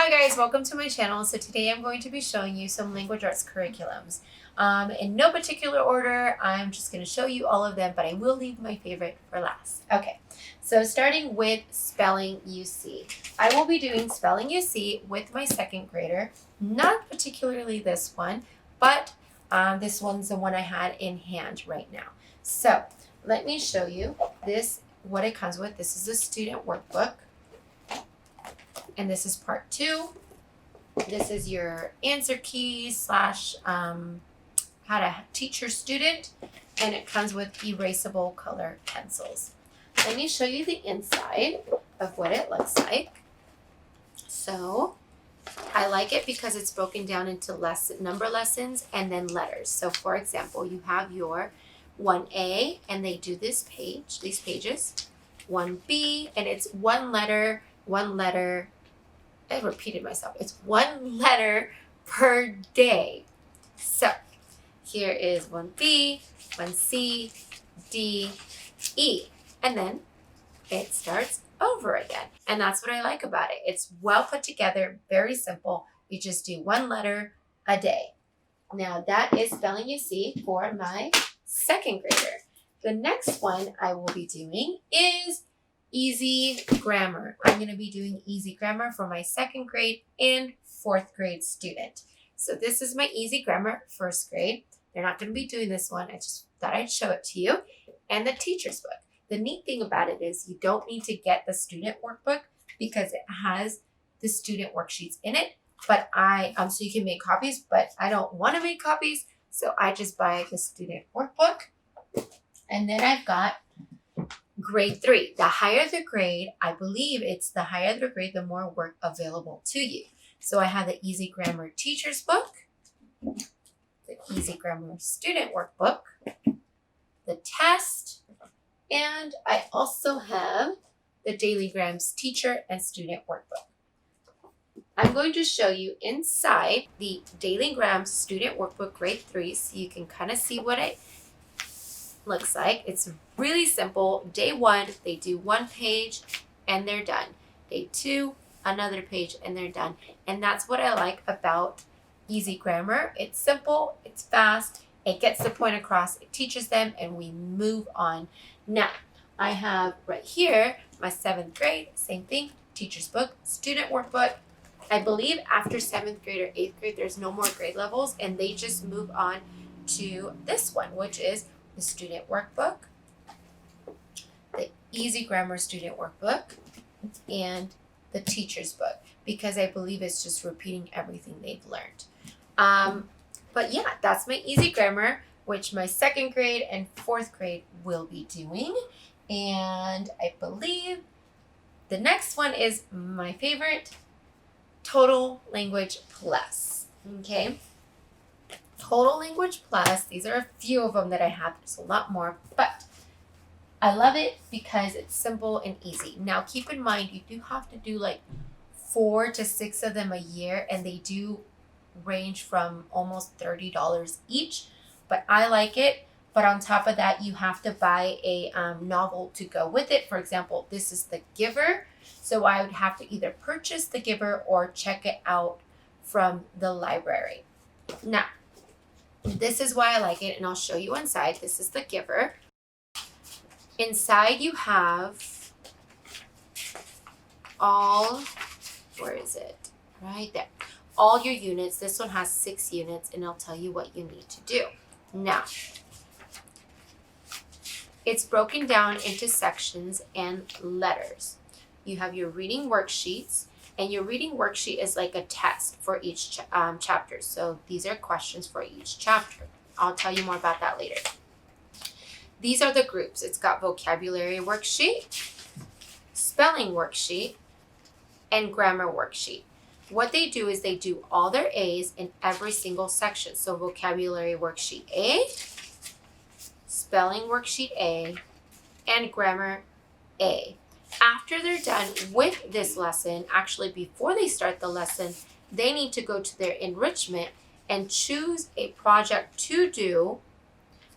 Hi guys, welcome to my channel. So today I'm going to be showing you some language arts curriculums. In no particular order, I'm just going to show you all of them, but I will leave my favorite for last. Okay, so starting with Spelling UC. I will be doing Spelling UC with my second grader, not particularly this one, but this one's the one I had in hand right now. So let me show you what it comes with. This is a student workbook. And this is part 2. This is your answer keys slash how to teach your student. And it comes with erasable color pencils. Let me show you the inside of what it looks like. So I like it because it's broken down into number lessons and then letters. So for example, you have your 1A and they do these pages. 1B and it's one letter. I repeated myself. It's one letter per day. So here is 1B, 1C, D, E. And then it starts over again. And that's what I like about it. It's well put together, very simple. You just do one letter a day. Now that is Spelling UC for my second grader. The next one I will be doing is Easy Grammar. I'm going to be doing Easy Grammar for my second grade and fourth grade student. So this is my Easy Grammar first grade. They're not going to be doing this one. I just thought I'd show it to you. And the teacher's book. The neat thing about it is you don't need to get the student workbook because it has the student worksheets in it. But so you can make copies, but I don't want to make copies. So I just buy the student workbook. And then I've got Grade 3. The higher the grade, I believe it's the higher the grade, the more work available to you. So I have the Easy Grammar Teacher's Book, the Easy Grammar Student Workbook, the test, and I also have the Daily Grams Teacher and Student Workbook. I'm going to show you inside the Daily Grams Student Workbook Grade 3 so you can kind of see what it looks like. It's really simple. Day 1, they do one page and they're done. Day 2, another page and they're done. And that's what I like about Easy Grammar. It's simple, it's fast, it gets the point across, it teaches them, and we move on. Now, I have right here my 7th grade, same thing, teacher's book, student workbook. I believe after 7th grade or 8th grade, there's no more grade levels, and they just move on to this one, which is the student workbook, the Easy Grammar Student Workbook, and the teacher's book, because I believe it's just repeating everything they've learned. But yeah, that's my Easy Grammar, which my 2nd grade and 4th grade will be doing. And I believe the next one is my favorite, Total Language Plus. Okay. Total Language Plus, these are a few of them that I have. There's a lot more, but I love it because it's simple and easy. Now, keep in mind, you do have to do like 4 to 6 of them a year, and they do range from almost $30 each, but I like it. But on top of that, you have to buy a novel to go with it. For example, this is The Giver, so I would have to either purchase The Giver or check it out from the library. Now, this is why I like it, and I'll show you inside. This is The Giver. Inside you have where is it? Right there. All your units. This one has 6 units, and I'll tell you what you need to do. Now, it's broken down into sections and letters. You have your reading worksheets, and your reading worksheet is like a test for each chapter. So these are questions for each chapter. I'll tell you more about that later. These are the groups. It's got vocabulary worksheet, spelling worksheet, and grammar worksheet. What they do is they do all their A's in every single section. So vocabulary worksheet A, spelling worksheet A, and grammar A. After they're done with this lesson, actually before they start the lesson, they need to go to their enrichment and choose a project to do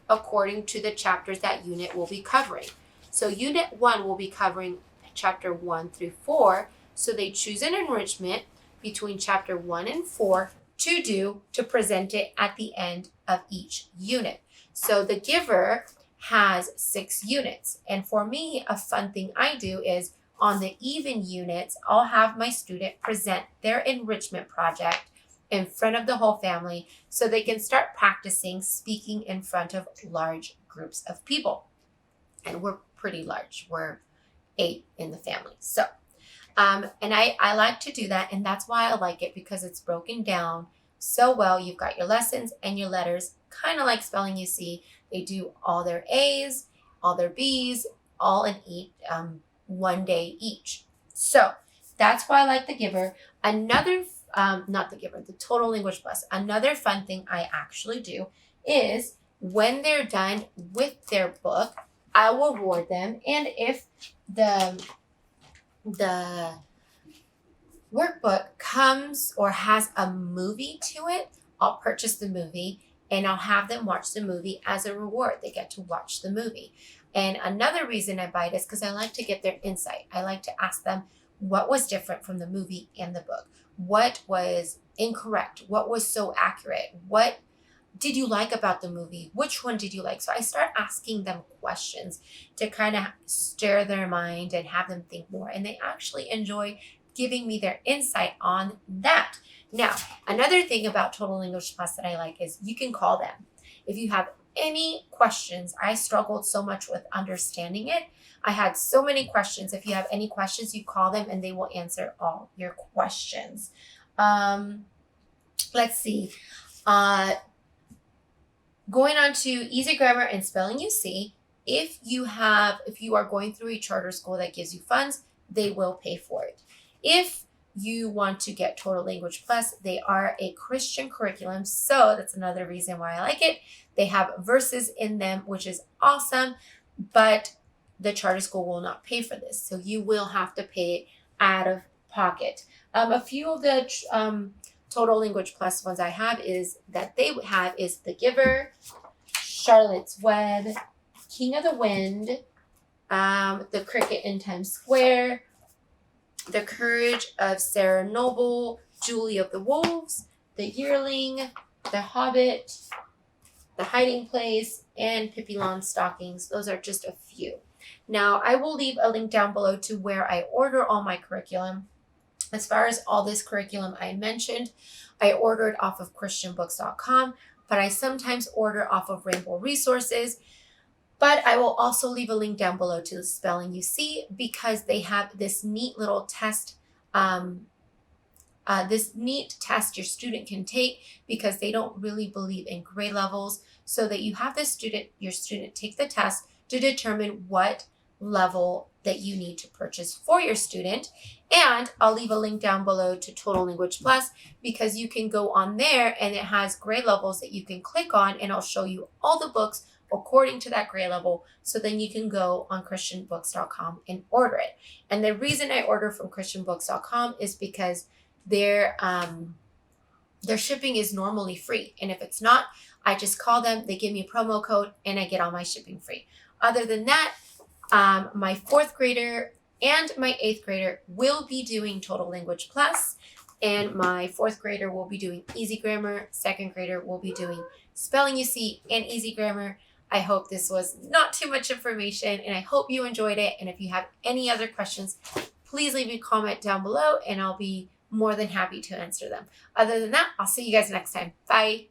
according to the chapters that unit will be covering. So unit 1 will be covering chapter 1 through 4. So they choose an enrichment between chapter 1 and 4 to present it at the end of each unit. So the giver has 6 units. And for me, a fun thing I do is on the even units, I'll have my student present their enrichment project in front of the whole family so they can start practicing speaking in front of large groups of people. And we're pretty large. We're 8 in the family. So, and I like to do that, and that's why I like it, because it's broken down so well. You've got your lessons and your letters, kind of like spelling you see. They do all their A's, all their B's, all in one day each. So that's why I like the giver. Another, not the giver, the Total English Plus. Another fun thing I actually do is when they're done with their book, I will reward them. And if the workbook comes or has a movie to it, I'll purchase the movie and I'll have them watch the movie as a reward. They get to watch the movie. And another reason I buy this, because I like to get their insight. I like to ask them what was different from the movie and the book. What was incorrect? What was so accurate? What did you like about the movie? Which one did you like? So I start asking them questions to kind of stir their mind and have them think more. And they actually enjoy giving me their insight on that. Now, another thing about Total English Plus that I like is you can call them. If you have any questions, I struggled so much with understanding it. I had so many questions. If you have any questions, you call them and they will answer all your questions. Let's see. Going on to Easy Grammar and Spelling You See, if you are going through a charter school that gives you funds, they will pay for it. If you want to get Total Language Plus, they are a Christian curriculum, so that's another reason why I like it. They have verses in them, which is awesome, but the charter school will not pay for this, so you will have to pay it out of pocket. A few of the Total Language Plus ones I have is The Giver, Charlotte's Web, King of the Wind, The Cricket in Times Square, The Courage of Sarah Noble, Julie of the Wolves, The Yearling, The Hobbit, The Hiding Place, and Pippi Longstockings. Those are just a few. Now, I will leave a link down below to where I order all my curriculum. As far as all this curriculum I mentioned, I ordered off of christianbooks.com, but I sometimes order off of Rainbow Resources. But I will also leave a link down below to the Spelling You See, because they have this neat little test, your student can take, because they don't really believe in grade levels, so that you have your student take the test to determine what level that you need to purchase for your student. And I'll leave a link down below to Total Language Plus, because you can go on there and it has grade levels that you can click on, and I'll show you all the books according to that grade level, so then you can go on christianbooks.com and order it. And the reason I order from christianbooks.com is because their shipping is normally free. And if it's not, I just call them, they give me a promo code, and I get all my shipping free. Other than that, my 4th grader and my 8th grader will be doing Total Language Plus, and my 4th grader will be doing Easy Grammar. 2nd grader will be doing Spelling You See and Easy Grammar. I hope this was not too much information, and I hope you enjoyed it. And if you have any other questions, please leave a comment down below, and I'll be more than happy to answer them. Other than that, I'll see you guys next time. Bye.